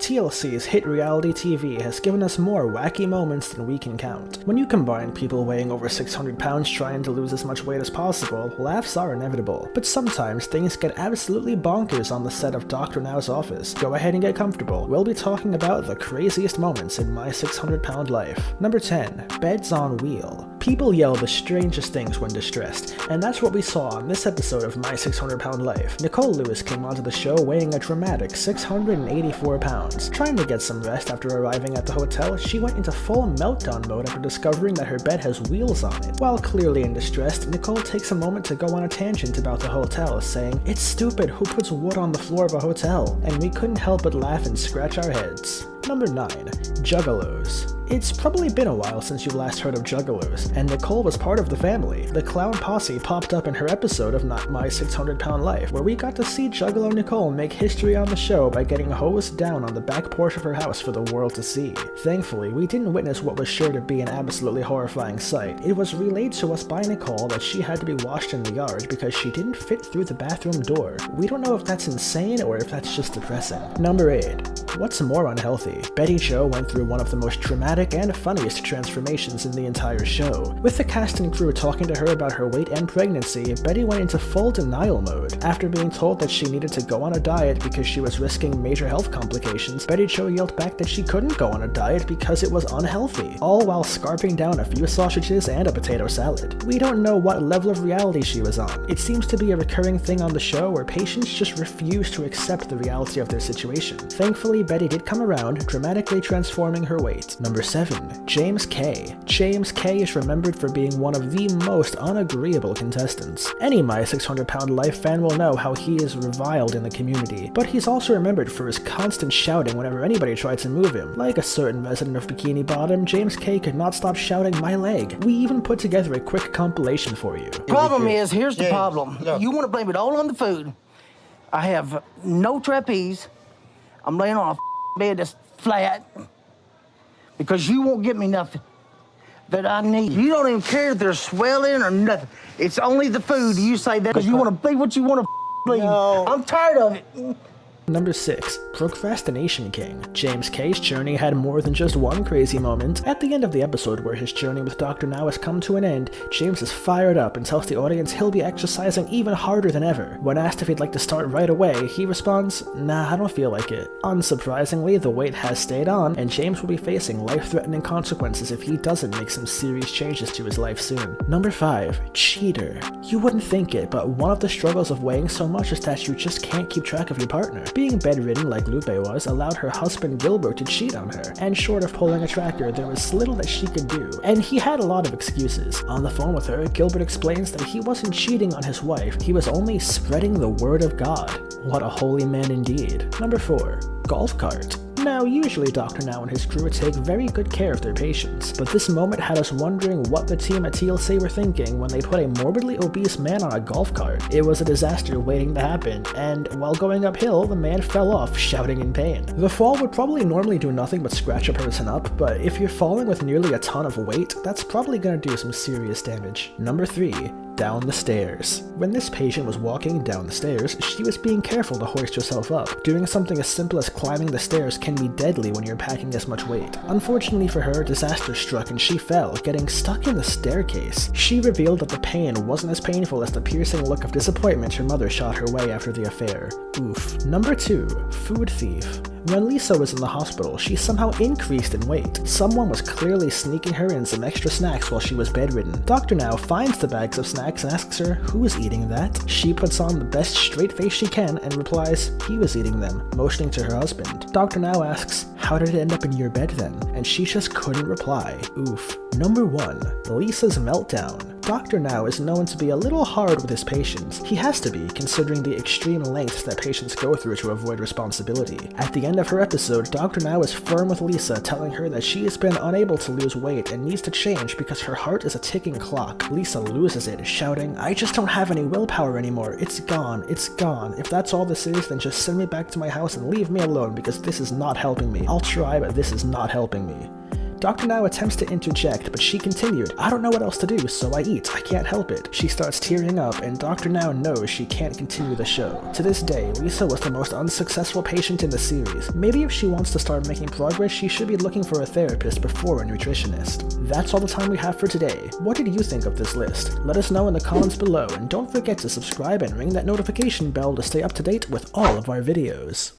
TLC's hit reality TV has given us more wacky moments than we can count. When you combine people weighing over 600 pounds trying to lose as much weight as possible, laughs are inevitable. But sometimes things get absolutely bonkers on the set of Dr. Now's office. Go ahead and get comfortable. We'll be talking about the craziest moments in my 600-pound life. Number 10. Beds on wheel. People yell the strangest things when distressed, and that's what we saw on this episode of My 600-Pound Life. Nicole Lewis came onto the show weighing a dramatic 684 pounds. Trying to get some rest after arriving at the hotel, she went into full meltdown mode after discovering that her bed has wheels on it. While clearly in distress, Nicole takes a moment to go on a tangent about the hotel, saying, "It's stupid, who puts wood on the floor of a hotel?" And we couldn't help but laugh and scratch our heads. Number 9. Juggalos. It's probably been a while since you last heard of Juggalos, and Nicole was part of the family. The clown posse popped up in her episode of Not My 600-Pound Life, where we got to see Juggalo Nicole make history on the show by getting hosed down on the back porch of her house for the world to see. Thankfully, we didn't witness what was sure to be an absolutely horrifying sight. It was relayed to us by Nicole that she had to be washed in the yard because she didn't fit through the bathroom door. We don't know if that's insane or if that's just depressing. Number 8. What's more unhealthy? Betty Jo went through one of the most dramatic and funniest transformations in the entire show. With the cast and crew talking to her about her weight and pregnancy, Betty went into full denial mode. After being told that she needed to go on a diet because she was risking major health complications, Betty Jo yelled back that she couldn't go on a diet because it was unhealthy, all while scarfing down a few sausages and a potato salad. We don't know what level of reality she was on. It seems to be a recurring thing on the show where patients just refuse to accept the reality of their situation. Thankfully, Betty did come around, dramatically transforming her weight. Number 7. James K. James K is remembered for being one of the most unagreeable contestants. Any My 600-Pound Life fan will know how he is reviled in the community, but he's also remembered for his constant shouting whenever anybody tried to move him. Like a certain resident of Bikini Bottom, James K could not stop shouting, "My leg." We even put together a quick compilation for you. Problem is, here's the problem. You want to blame it all on the food. I have no trapeze. I'm laying on a bed that's flat because you won't get me nothing that I need. You don't even care if there's swelling or nothing. It's only the food. You say that because you want to be what you want to be. No. I'm tired of it. Number 6. Procrastination King. James K's journey had more than just one crazy moment. At the end of the episode where his journey with Dr. Now has come to an end, James is fired up and tells the audience he'll be exercising even harder than ever. When asked if he'd like to start right away, he responds, "Nah, I don't feel like it." Unsurprisingly, the weight has stayed on, and James will be facing life-threatening consequences if he doesn't make some serious changes to his life soon. Number 5. Cheater. You wouldn't think it, but one of the struggles of weighing so much is that you just can't keep track of your partner. Being bedridden like Lupe was allowed her husband Gilbert to cheat on her, and short of pulling a tracker, there was little that she could do, and he had a lot of excuses. On the phone with her, Gilbert explains that he wasn't cheating on his wife, he was only spreading the word of God. What a holy man indeed. Number 4. Golf cart. Now, usually Dr. Now and his crew take very good care of their patients, but this moment had us wondering what the team at TLC were thinking when they put a morbidly obese man on a golf cart. It was a disaster waiting to happen, and while going uphill, the man fell off, shouting in pain. The fall would probably normally do nothing but scratch a person up, but if you're falling with nearly a ton of weight, that's probably gonna do some serious damage. Number 3. Down the stairs. When this patient was walking down the stairs, she was being careful to hoist herself up. Doing something as simple as climbing the stairs can be deadly when you're packing this much weight. Unfortunately for her, disaster struck and she fell, getting stuck in the staircase. She revealed that the pain wasn't as painful as the piercing look of disappointment her mother shot her way after the affair. Oof. Number 2. Food thief. When Lisa was in the hospital, she somehow increased in weight. Someone was clearly sneaking her in some extra snacks while she was bedridden. Dr. Now finds the bags of snacks and asks her, "Who is eating that?" She puts on the best straight face she can and replies, "He was eating them," motioning to her husband. Dr. Now asks, "How did it end up in your bed then?" And she just couldn't reply. Oof. Number 1. Lisa's meltdown. Dr. Now is known to be a little hard with his patients. He has to be, considering the extreme lengths that patients go through to avoid responsibility. At the end of her episode, Dr. Now is firm with Lisa, telling her that she has been unable to lose weight and needs to change because her heart is a ticking clock. Lisa loses it, shouting, "I just don't have any willpower anymore. It's gone. It's gone. If that's all this is, then just send me back to my house and leave me alone because this is not helping me. I'll try, but this is not helping me." Dr. Now attempts to interject, but she continued, "I don't know what else to do, so I eat. I can't help it." She starts tearing up, and Dr. Now knows she can't continue the show. To this day, Lisa was the most unsuccessful patient in the series. Maybe if she wants to start making progress, she should be looking for a therapist before a nutritionist. That's all the time we have for today. What did you think of this list? Let us know in the comments below, and don't forget to subscribe and ring that notification bell to stay up to date with all of our videos.